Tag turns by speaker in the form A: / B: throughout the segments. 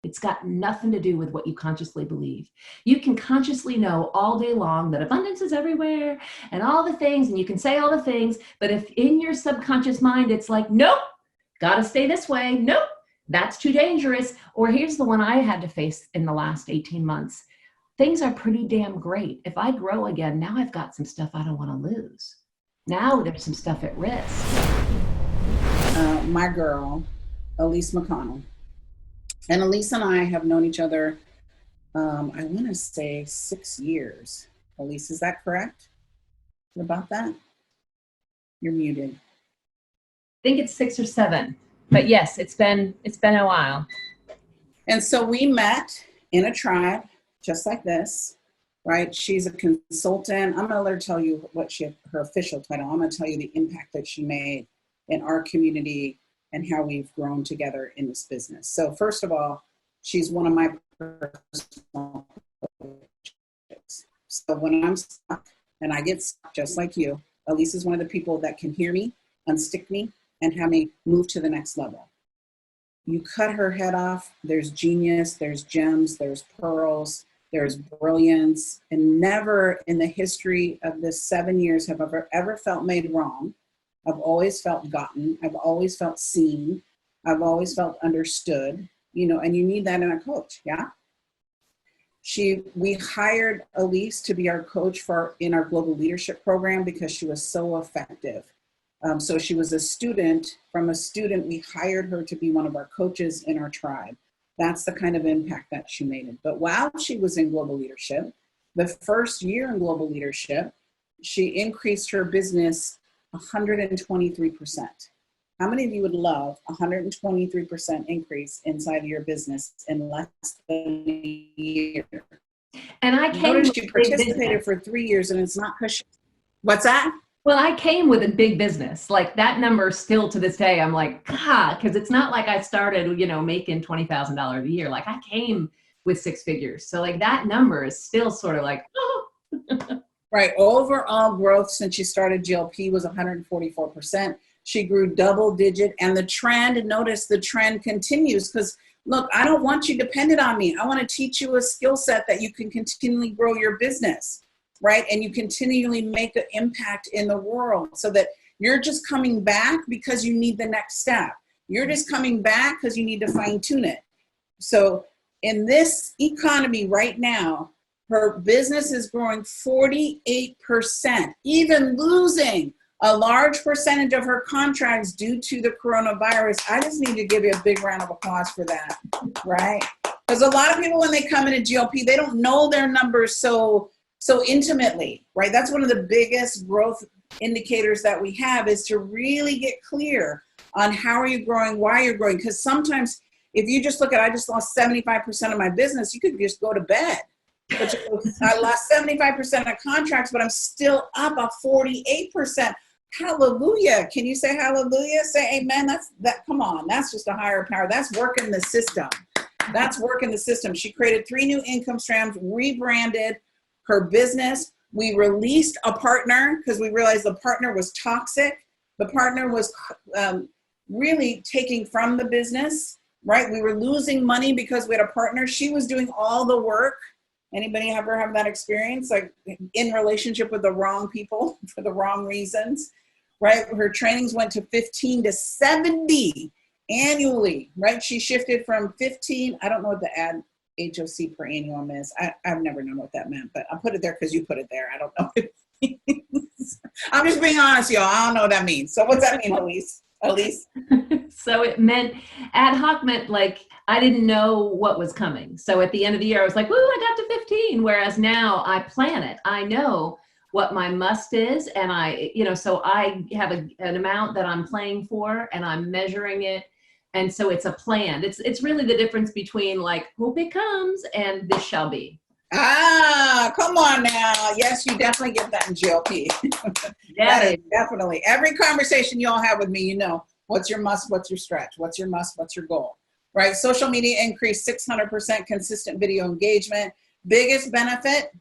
A: It's got nothing to do with what you consciously believe. You can consciously know all day long that abundance is everywhere and all the things, and you can say all the things, but if in your subconscious mind, it's like, nope, gotta stay this way. Nope, that's too dangerous. Or here's the one I had to face in the last 18 months. Things are pretty damn great. If I grow again, now I've got some stuff I don't want to lose. Now there's some stuff at risk.
B: My girl, Alyse McConnell. And Alyse and I have known each other, I want to say 6 years. Alyse, is that correct? About that? You're muted.
A: I think it's 6 or 7, but yes, it's been a while.
B: And so we met in a tribe just like this, right? She's a consultant. I'm going to let her tell you what her official title. I'm going to tell you the impact that she made in our community and how we've grown together in this business. So first of all, she's one of my personal coaches. So when I'm stuck, and I get stuck just like you, Alyse is one of the people that can hear me, unstick me, and have me move to the next level. You cut her head off, there's genius, there's gems, there's pearls, there's brilliance, and never in the history of this 7 years have I ever felt made wrong. I've always felt gotten. I've always felt seen. I've always felt understood, and you need that in a coach, yeah? We hired Alyse to be our coach in our global leadership program because she was so effective. So she was a student. From a student, we hired her to be one of our coaches in our tribe. That's the kind of impact that she made. But while she was in global leadership, the first year in global leadership, she increased her business 123%. How many of you would love 123% increase inside of your business in less than a year?
A: And I
B: noticed you participated for 3 years, and it's not because what's that?
A: Well, I came with a big business. Like that number still to this day, I'm like, God, because it's not like I started, making $20,000 a year. Like I came with 6 figures. So like that number is still sort of like, oh.
B: Right. Overall growth since she started GLP was 144%. She grew double digit, and the trend, notice the trend continues, because look, I don't want you dependent on me. I want to teach you a skill set that you can continually grow your business, right? And you continually make an impact in the world, so that you're just coming back because you need the next step. You're just coming back because you need to fine tune it. So in this economy right now, her business is growing 48%, even losing a large percentage of her contracts due to the coronavirus. I just need to give you a big round of applause for that, right? Because a lot of people, when they come into GLP, they don't know their numbers so intimately, right? That's one of the biggest growth indicators that we have, is to really get clear on how are you growing, why you're growing. Because sometimes if you just look at, I just lost 75% of my business, you could just go to bed. But I lost 75% of contracts, but I'm still up a 48%. Hallelujah. Can you say hallelujah? Say amen. Come on. That's just a higher power. That's working the system. That's working the system. She created 3 new income streams, rebranded her business. We released a partner because we realized the partner was toxic. The partner was really taking from the business, right? We were losing money because we had a partner. She was doing all the work. Anybody ever have that experience? Like in relationship with the wrong people for the wrong reasons, right? Her trainings went to 15 to 70 annually, right? She shifted from 15, I don't know what the HOC per annum is. I've never known what that meant, but I'll put it there because you put it there. I don't know what it means. I'm just being honest, y'all. I don't know what that means. So what's that mean, Alyse?
A: So it meant, ad hoc meant like, I didn't know what was coming. So at the end of the year, I was like, woo, I got to 15. Whereas now I plan it. I know what my must is. And so I have an amount that I'm playing for, and I'm measuring it. And so it's a plan. It's really the difference between like, hope it comes and this shall be.
B: Ah, come on now. Yes, you definitely get that in GLP.
A: Yeah,
B: definitely. Every conversation you all have with me, what's your must, what's your stretch, what's your must, what's your goal, right? Social media increased 600%, consistent video engagement. Biggest benefit,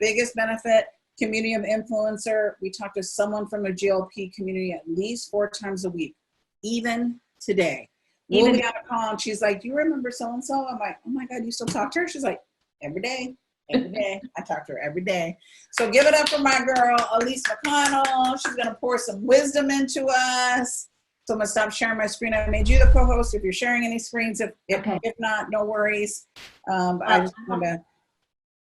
B: community of influencer. We talk to someone from a GLP community at least 4 times a week, even today. We'll
A: Even
B: be on a call and she's like, do you remember so-and-so? I'm like, oh my God, you still talk to her? She's like, every day. Every day. I talk to her every day. So give it up for my girl, Alyse McConnell. She's going to pour some wisdom into us. So I'm going to stop sharing my screen. I made you the co-host if you're sharing any screens. If not, no worries. I just want to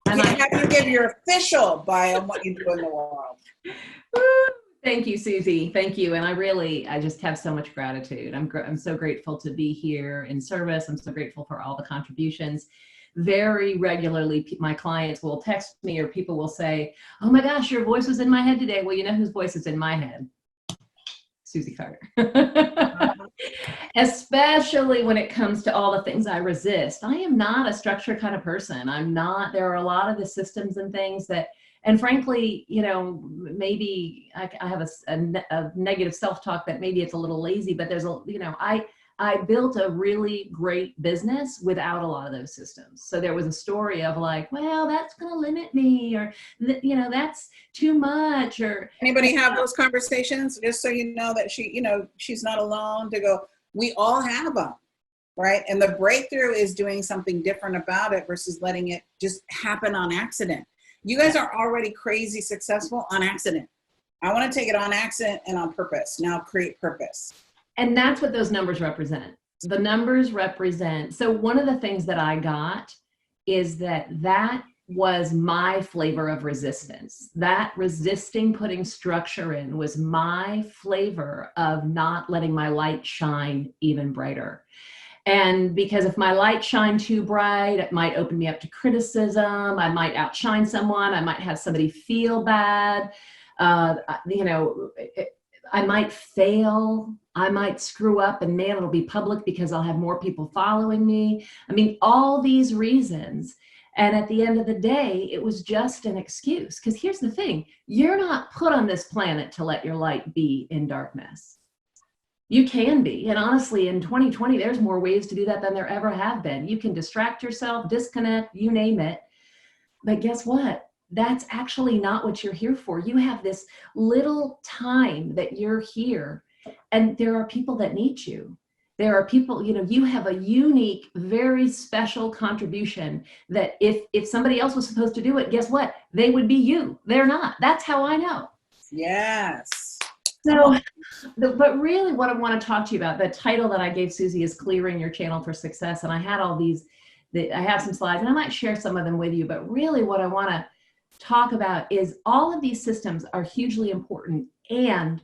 B: have you give your official bio on what you do in the world.
A: Thank you, Susie. Thank you. And I just have so much gratitude. I'm so grateful to be here in service. I'm so grateful for all the contributions. Very regularly, my clients will text me or people will say, oh my gosh, your voice was in my head today. Well, you know whose voice is in my head? Susie Carter. Especially when it comes to all the things I resist. I am not a structured kind of person. There are a lot of the systems and things that, and frankly, maybe I have a negative self-talk that maybe it's a little lazy, but I built a really great business without a lot of those systems. So there was a story of like, well, that's going to limit me, or, that's too much, or.
B: Anybody have those conversations? Just so you know that she's not alone to go, we all have them, right? And the breakthrough is doing something different about it versus letting it just happen on accident. You guys are already crazy successful on accident. I want to take it on accident and on purpose. Now create purpose.
A: And that's what those numbers represent. The numbers represent. So one of the things that I got is that was my flavor of resistance. That resisting putting structure in was my flavor of not letting my light shine even brighter. And because if my light shined too bright, it might open me up to criticism. I might outshine someone. I might have somebody feel bad. I might fail. I might screw up, and man, it'll be public because I'll have more people following me. I mean, all these reasons. And at the end of the day, it was just an excuse. Because here's the thing, you're not put on this planet to let your light be in darkness. You can be. And honestly, in 2020, there's more ways to do that than there ever have been. You can distract yourself, disconnect, you name it. But guess what? That's actually not what you're here for. You have this little time that you're here, and there are people that need you. There are people, you have a unique, very special contribution that if somebody else was supposed to do it, guess what? They would be you. They're not. That's how I know.
B: Yes.
A: So, but really what I want to talk to you about, the title that I gave Susie is Clearing Your Channel for Success. And I had I have some slides, and I might share some of them with you, but really what I want to talk about is all of these systems are hugely important, and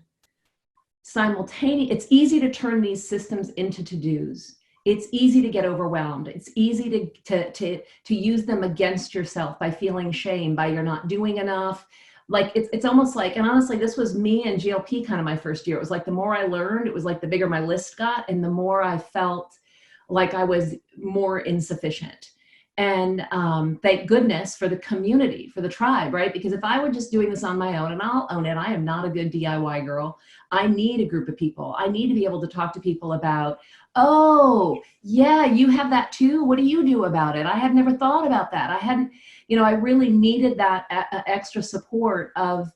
A: it's easy to turn these systems into to-dos. It's easy to get overwhelmed. It's easy to use them against yourself by feeling shame, by you're not doing enough. Like it's almost like, and honestly, this was me and GLP kind of my first year. It was like the more I learned, it was like the bigger my list got, and the more I felt like I was more insufficient. And thank goodness for the community, for the tribe, right? Because if I were just doing this on my own, and I'll own it, I am not a good DIY girl. I need a group of people. I need to be able to talk to people about, oh, yeah, you have that too. What do you do about it? I had never thought about that. I hadn't, I really needed that extra support of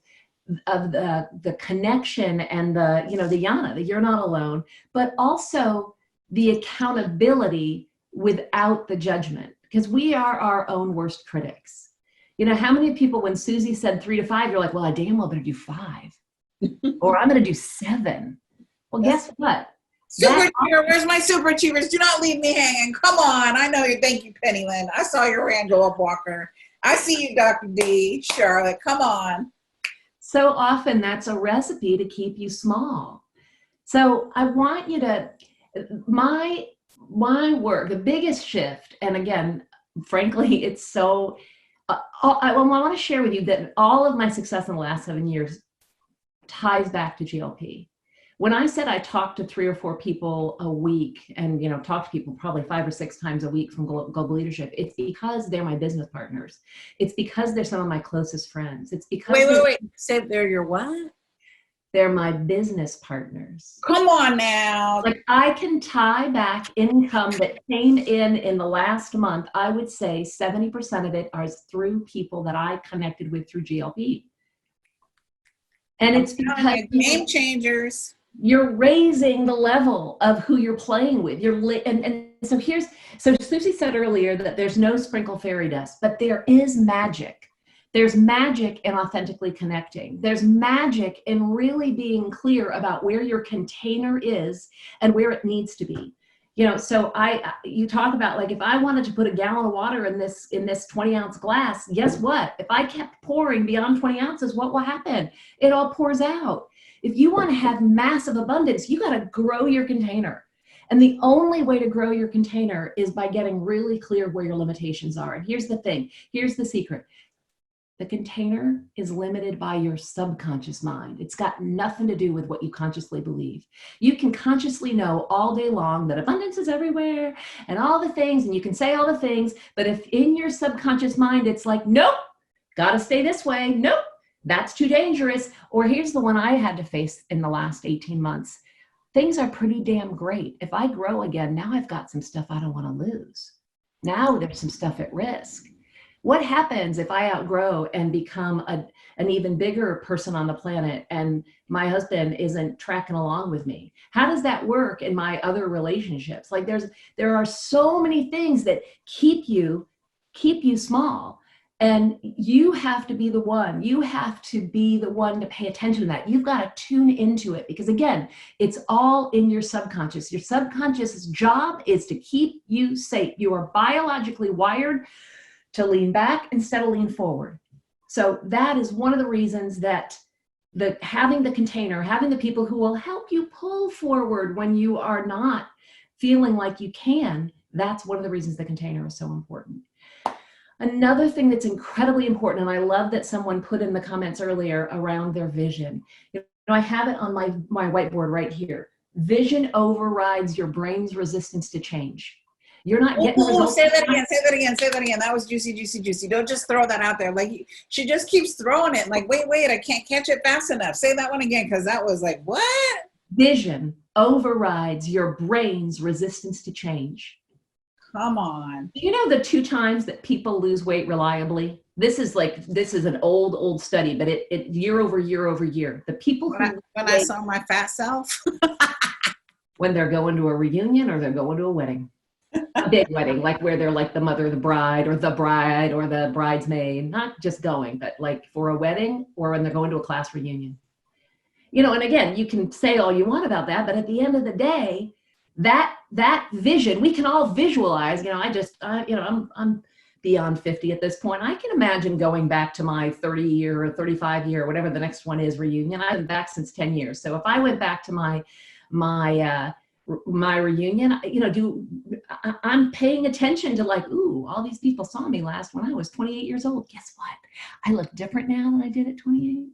A: the connection and the yana, that you're not alone, but also the accountability without the judgment. Because we are our own worst critics. How many people, when Susie said 3 to 5, you're like, well, I damn well better do 5. Or I'm going to do 7. Well, guess what?
B: Super Achiever, where's my Super Achievers? Do not leave me hanging. Come on. I know you. Thank you, Penny Lynn. I saw your hand go up, Walker. I see you, Dr. D. Charlotte, come on.
A: So often that's a recipe to keep you small. So I want you to, my work, the biggest shift, and again, frankly, it's so, I want to share with you that all of my success in the last 7 years ties back to GLP. When I said I talked to 3 or 4 people a week, and talk to people probably 5 or 6 times a week from global leadership, it's because they're my business partners. It's because they're some of my closest friends. It's because
B: wait. Say they're your what?
A: They're my business partners.
B: Come on now.
A: Like I can tie back income that came in the last month. I would say 70% of it is through people that I connected with through GLP. And it's because
B: game changers.
A: You're raising the level of who you're playing with. And so so Susie said earlier that there's no sprinkle fairy dust, but there is magic. There's magic in authentically connecting. There's magic in really being clear about where your container is and where it needs to be. So you talk about, like, if I wanted to put a gallon of water in this 20-ounce glass, guess what? If I kept pouring beyond 20 ounces, what will happen? It all pours out. If you want to have massive abundance, you got to grow your container. And the only way to grow your container is by getting really clear where your limitations are. And here's the thing. Here's the secret. The container is limited by your subconscious mind. It's got nothing to do with what you consciously believe. You can consciously know all day long that abundance is everywhere and all the things, and you can say all the things, but if in your subconscious mind, it's like, nope, got to stay this way. Nope, that's too dangerous. Or here's the one I had to face in the last 18 months. Things are pretty damn great. If I grow again, now I've got some stuff I don't want to lose. Now there's some stuff at risk. What happens if I outgrow and become an even bigger person on the planet and my husband isn't tracking along with me? How does that work in my other relationships? Like there are so many things that keep you small. And you have to be the one. You have to be the one to pay attention to that. You've got to tune into it because, again, it's all in your subconscious. Your subconscious's job is to keep you safe. You are biologically wired to lean back instead of lean forward. So that is one of the reasons that having the container, having the people who will help you pull forward when you are not feeling like you can, that's one of the reasons the container is so important. Another thing that's incredibly important, and I love that someone put in the comments earlier around their vision. I have it on my whiteboard right here. Vision overrides your brain's resistance to change. You're not getting results.
B: Say that again. That was juicy. Don't just throw that out there. Like, she just keeps throwing it. Like, wait, I can't catch it fast enough. Say that one again, because that was like, what?
A: Vision overrides your brain's resistance to change.
B: Come on.
A: Do you know the 2 times that people lose weight reliably? This is an old study, but it year over year. The people
B: when I saw my fat self.
A: When they're going to a reunion or they're going to a wedding. A big wedding, like where they're like the mother of the bride or the bridesmaid, not just going, but like for a wedding or when they're going to a class reunion. And again, you can say all you want about that, but at the end of the day, that vision, we can all visualize. I'm beyond 50 at this point. I can imagine going back to my 30 year or 35 year, whatever the next one is, reunion. I've been back since 10 years. So if I went back to my reunion, I'm paying attention to, like, ooh, all these people saw me last when I was 28 years old. Guess what? I look different now than I did at 28.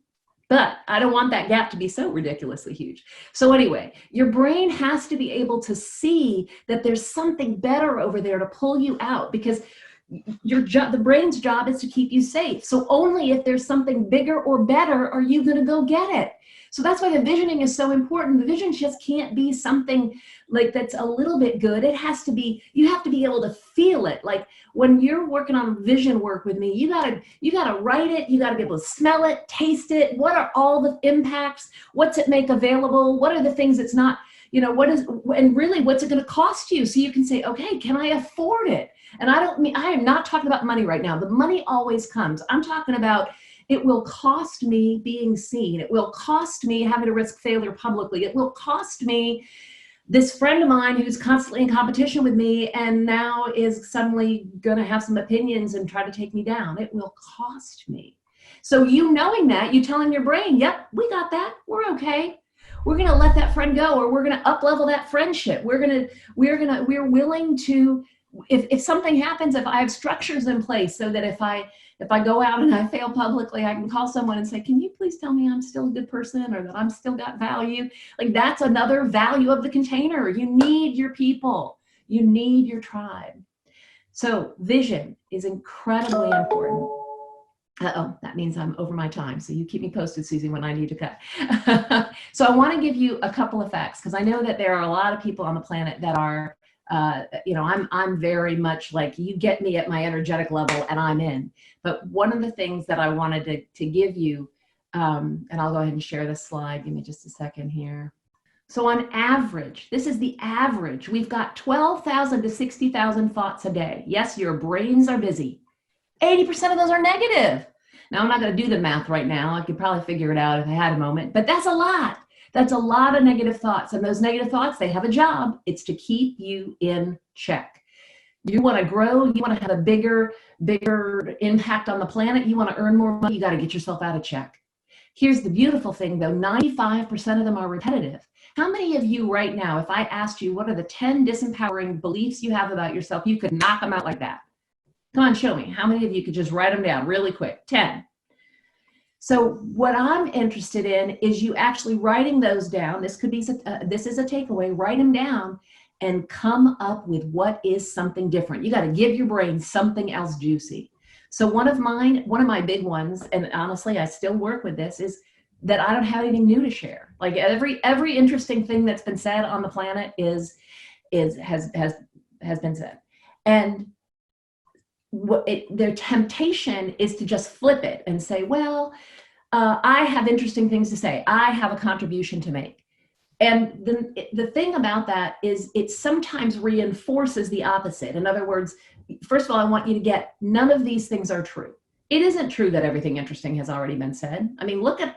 A: But I don't want that gap to be so ridiculously huge. So anyway, your brain has to be able to see that there's something better over there to pull you out, because the brain's job is to keep you safe. So only if there's something bigger or better are you going to go get it. So that's why the visioning is so important. The vision just can't be something like that's a little bit good. It has to be, you have to be able to feel it. Like when you're working on vision work with me, you gotta write it. You gotta be able to smell it, taste it. What are all the impacts? What's it make available? What are the things it's not, and really what's it going to cost you? So you can say, okay, can I afford it? And I am not talking about money right now. The money always comes. I'm talking about, it will cost me being seen. It will cost me having to risk failure publicly. It will cost me this friend of mine who's constantly in competition with me and now is suddenly going to have some opinions and try to take me down. It will cost me. So you knowing that, you telling your brain, yep, we got that. We're okay. We're going to let that friend go, or we're going to up-level that friendship. We're willing to, if something happens, if I have structures in place so that if I go out and I fail publicly, I can call someone and say, can you please tell me I'm still a good person, or that I'm still got value? Like, that's another value of the container. You need your people. You need your tribe. So vision is incredibly important. That means I'm over my time. So you keep me posted, Susie, when I need to cut. So I want to give you a couple of facts, because I know that there are a lot of people on the planet that are, I'm very much like, you get me at my energetic level and I'm in. But one of the things that I wanted to give you, and I'll go ahead and share this slide. Give me just a second here. So on average, this is the average, we've got 12,000 to 60,000 thoughts a day. Yes, your brains are busy. 80% of those are negative. Now, I'm not going to do the math right now. I could probably figure it out if I had a moment, but that's a lot. That's a lot of negative thoughts. And those negative thoughts, they have a job. It's to keep you in check. You want to grow, you want to have a bigger impact on the planet, you want to earn more money, you got to get yourself out of check. Here's the beautiful thing though, 95% of them are repetitive. How many of you right now, if I asked you what are the 10 disempowering beliefs you have about yourself, you could knock them out like that? Come on, show me. How many of you could just write them down really quick? 10. So what I'm interested in is you actually writing those down. This could be, this is a takeaway, write them down and come up with what is something different. You got to give your brain something else juicy. So one of my big ones, and honestly, I still work with this, is that I don't have anything new to share. Like every interesting thing that's been said on the planet has been said. And their temptation is to just flip it and say, well, I have interesting things to say. I have a contribution to make. And the thing about that is it sometimes reinforces the opposite. In other words, first of all, I want you to get none of these things are true. It isn't true that everything interesting has already been said. I mean, look at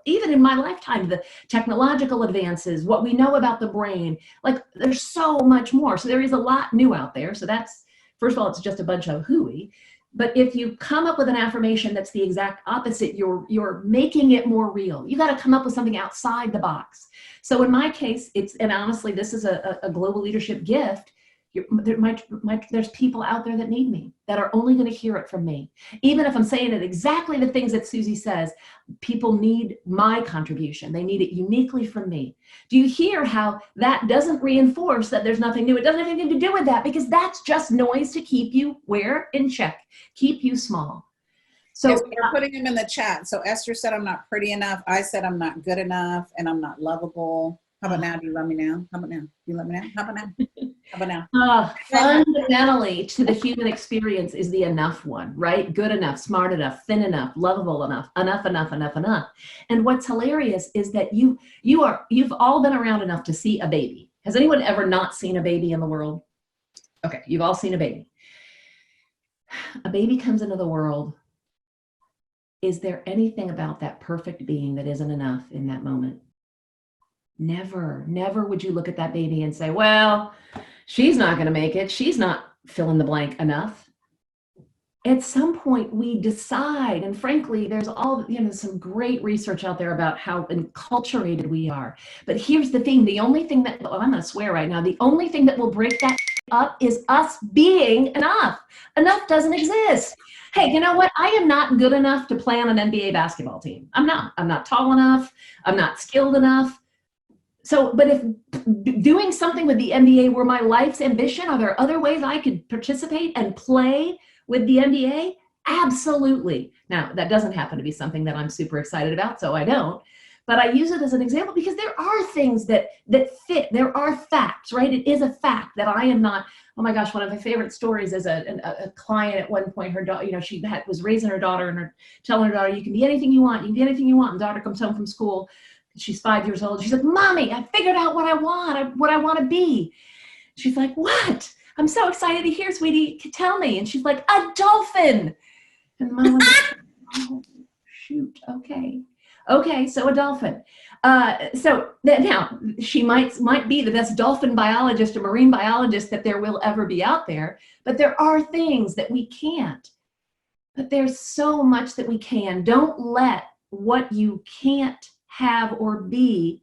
A: even in my lifetime, the technological advances, what we know about the brain, like there's so much more. So there is a lot new out there. So that's, first of all, it's just a bunch of hooey. But if you come up with an affirmation that's the exact opposite, you're making it more real. You got to come up with something outside the box. So in my case, and honestly, this is a global leadership gift. There's people out there that need me, that are only going to hear it from me. Even if I'm saying it exactly the things that Susie says, people need my contribution. They need it uniquely from me. Do you hear how that doesn't reinforce that there's nothing new? It doesn't have anything to do with that, because that's just noise to keep you where? In check, keep you small. So
B: yes, we're putting them in the chat. So Esther said, I'm not pretty enough. I said, I'm not good enough, and I'm not lovable. How about now? Do you love me now? How about now? Do you love me now? How about now? How about now?
A: Fundamentally, to the human experience is the enough one, right? Good enough, smart enough, thin enough, lovable enough, enough. And what's hilarious is that you've all been around enough to see a baby. Has anyone ever not seen a baby in the world? Okay, you've all seen a baby. A baby comes into the world. Is there anything about that perfect being that isn't enough in that moment? Never would you look at that baby and say, well, she's not going to make it. She's not fill in the blank enough. At some point we decide, and frankly, there's some great research out there about how enculturated we are. But here's the thing, the only thing that, I'm going to swear right now, the only thing that will break that up is us being enough. Enough doesn't exist. Hey, you know what? I am not good enough to play on an NBA basketball team. I'm not tall enough. I'm not skilled enough. So, but if doing something with the NBA were my life's ambition, are there other ways I could participate and play with the NBA? Absolutely. Now, that doesn't happen to be something that I'm super excited about, so I don't. But I use it as an example because there are things that fit. There are facts, right? It is a fact that I am not. Oh my gosh, one of my favorite stories is a client at one point, her daughter, she was raising her daughter and telling her daughter, you can be anything you want. You can be anything you want. And daughter comes home from school. She's 5 years old. She's like, Mommy, I figured out what I want to be. She's like, what? I'm so excited to hear, sweetie. Tell me. And she's like, a dolphin. And Mom was like, oh, shoot. Okay, so a dolphin. So now she might be the best dolphin biologist or marine biologist that there will ever be out there, but there are things that we can't. But there's so much that we can. Don't let what you can't have or be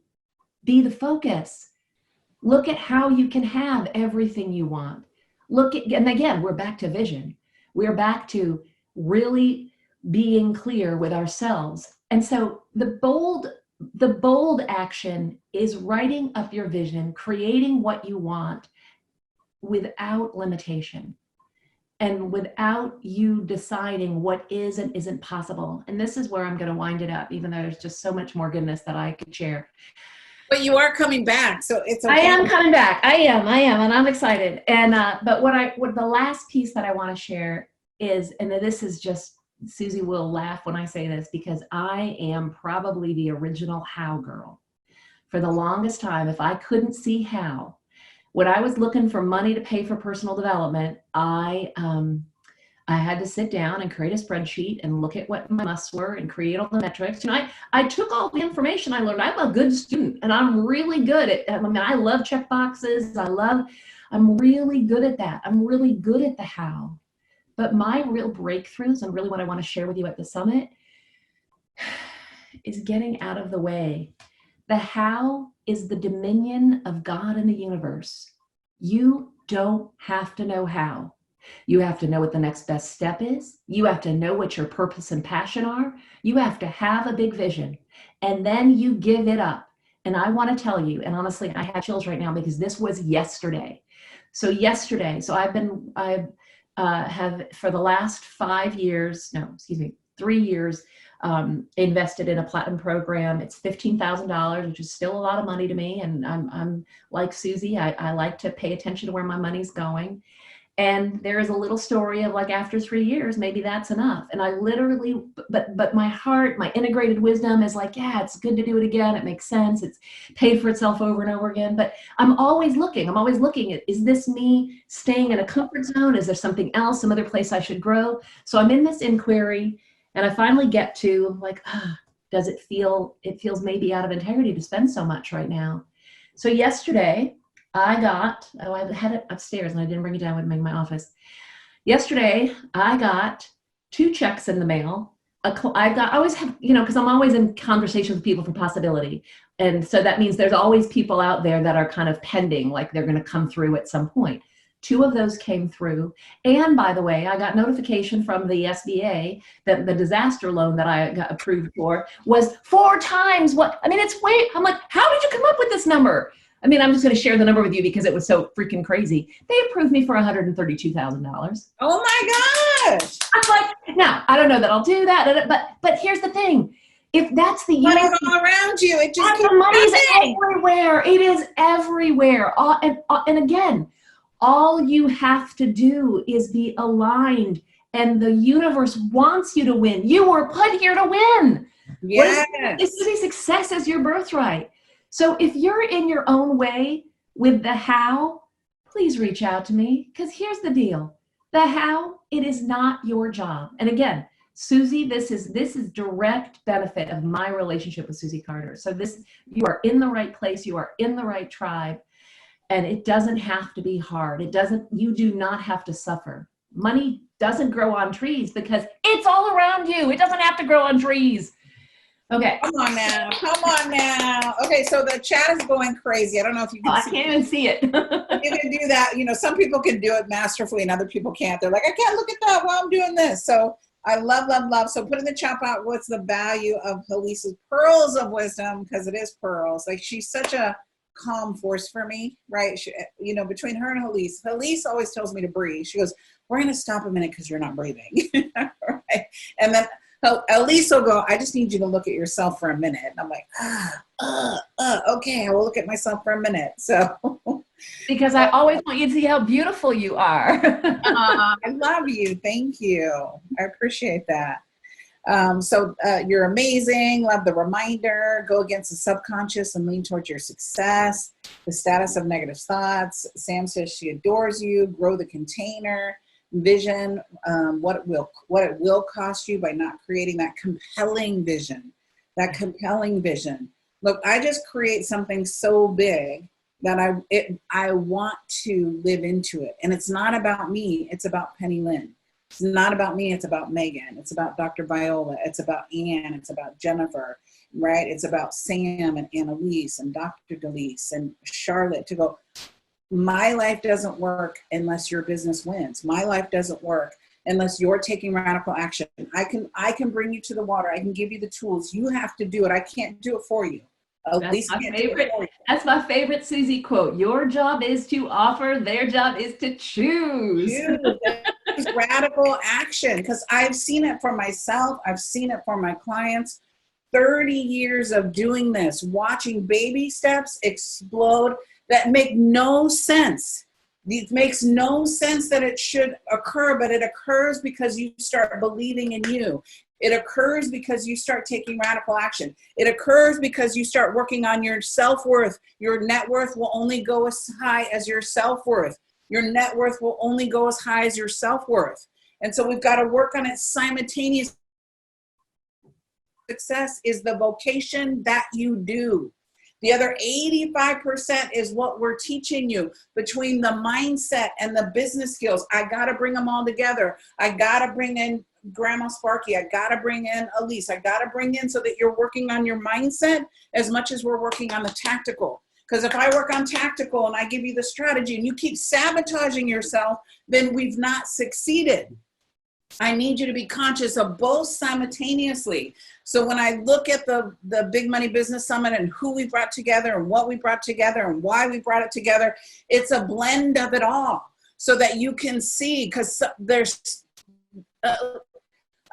A: the focus. Look at how you can have everything you want. And again, we're back to vision. We're back to really being clear with ourselves. And so the bold action is writing up your vision, creating what you want without limitation and without you deciding what is and isn't possible. And this is where I'm going to wind it up, even though there's just so much more goodness that I could share.
B: But you are coming back, so it's okay.
A: I am coming back. I am, and I'm excited. And but what the last piece that I want to share is, and this is just, Susie will laugh when I say this, because I am probably the original how girl. for the longest time, if I couldn't see how, when I was looking for money to pay for personal development, I had to sit down and create a spreadsheet and look at what my musts were and create all the metrics. I took all the information I learned. I'm a good student and I'm really good at, I love check boxes. I'm really good at that. I'm really good at the how. But my real breakthroughs, and really what I want to share with you at the summit, is getting out of the way. The how is the dominion of God in the universe. You don't have to know how. You have to know what the next best step is. You have to know what your purpose and passion are. You have to have a big vision, and then you give it up. And I want to tell you, and honestly, I have chills right now because this was yesterday. So I have for the last 3 years, invested in a platinum program. It's $15,000, which is still a lot of money to me. And I'm like Susie, I like to pay attention to where my money's going. And there is a little story of like, after 3 years, maybe that's enough. And I literally, but my heart, my integrated wisdom is like, yeah, it's good to do it again. It makes sense. It's paid for itself over and over again. But I'm always looking at, is this me staying in a comfort zone? Is there something else, some other place I should grow? So I'm in this inquiry, and I finally get to like, does it feels maybe out of integrity to spend so much right now. So yesterday, I had it upstairs and I didn't bring it down with me in my office. Yesterday, I got 2 checks in the mail. I always have, because I'm always in conversation with people for possibility. And so that means there's always people out there that are kind of pending, like they're going to come through at some point. 2 of those came through. And by the way, I got notification from the SBA that the disaster loan that I got approved for was 4 times what, it's way, I'm like, how did you come up with this number? I'm just going to share the number with you because it was so freaking crazy. They approved me for $132,000.
B: Oh my gosh.
A: I'm like, now, I don't know that I'll do that, but here's the thing. If that's the
B: money's all around you, it just
A: the money's everywhere. It is everywhere. And again, all you have to do is be aligned, and the universe wants you to win. You were put here to win.
B: Yes.
A: Success is your birthright. So if you're in your own way with the how, please reach out to me, because here's the deal. The how, it is not your job. And again, Susie, this is direct benefit of my relationship with Susie Carter. So you are in the right place. You are in the right tribe. And it doesn't have to be hard. You do not have to suffer. Money doesn't grow on trees because it's all around you. It doesn't have to grow on trees. Okay.
B: Come on now. Okay, so the chat is going crazy. I don't know if you can see
A: I can't even see it.
B: You can do that. Some people can do it masterfully and other people can't. They're like, I can't look at that while I'm doing this. So I love. So put in the chat box, what's the value of Alyse's pearls of wisdom? Because it is pearls. Like, she's such a calm force for me, right? Between her and Alyse always tells me to breathe. She goes, we're going to stop a minute because you're not breathing. Right? And then Alyse will go, I just need you to look at yourself for a minute. And I'm like, okay, I will look at myself for a minute. So,
A: because I always want you to see how beautiful you are.
B: I love you. Thank you. I appreciate that. So you're amazing. Love the reminder. Go against the subconscious and lean towards your success. The status of negative thoughts. Sam says she adores you. Grow the container. Vision, what it will cost you by not creating that compelling vision. Look, I just create something so big that I want to live into it. And it's not about me. It's about Penny Lynn. It's not about me. It's about Megan. It's about Dr. Viola. It's about Ann. It's about Jennifer, right? It's about Sam and Annalise and Dr. Delise and Charlotte to go, my life doesn't work unless your business wins. My life doesn't work unless you're taking radical action. I can bring you to the water. I can give you the tools. You have to do it. I can't do it for you.
A: That's my favorite Susie quote. Your job is to offer. Their job is to choose.
B: It's radical action, because I've seen it for myself. I've seen it for my clients. 30 years of doing this, watching baby steps explode that make no sense. It makes no sense that it should occur, but it occurs because you start believing in you. It occurs because you start taking radical action. It occurs because you start working on your self-worth. Your net worth will only go as high as your self-worth. Your net worth will only go as high as your self-worth. And so we've got to work on it simultaneously. Success is the vocation that you do. The other 85% is what we're teaching you between the mindset and the business skills. I got to bring them all together. I got to bring in Grandma Sparky. I got to bring in Alyse. I got to bring in so that you're working on your mindset as much as we're working on the tactical. Because if I work on tactical and I give you the strategy and you keep sabotaging yourself, then we've not succeeded. I need you to be conscious of both simultaneously. So when I look at the Big Money Business Summit and who we brought together and what we brought together and why we brought it together, it's a blend of it all so that you can see, because there's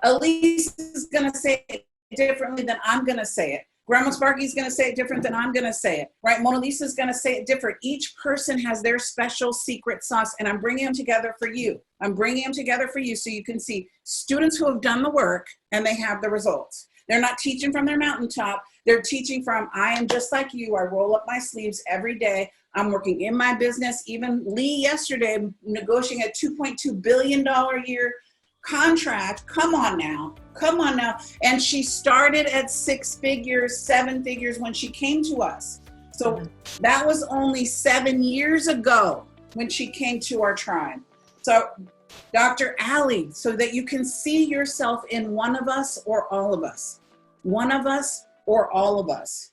B: Alyse is going to say it differently than I'm going to say it. Grandma Sparky's going to say it different than I'm going to say it, right? Mona Lisa's going to say it different. Each person has their special secret sauce, and I'm bringing them together for you. I'm bringing them together for you so you can see students who have done the work and they have the results. They're not teaching from their mountaintop. They're teaching from, I am just like you. I roll up my sleeves every day. I'm working in my business. Even Lee yesterday negotiating a $2.2 billion a year contract. Come on now. And she started at 6 figures, 7 figures when she came to us. So that was only 7 years ago when she came to our tribe. So Dr. Allie, so that you can see yourself in one of us or all of us. One of us or all of us.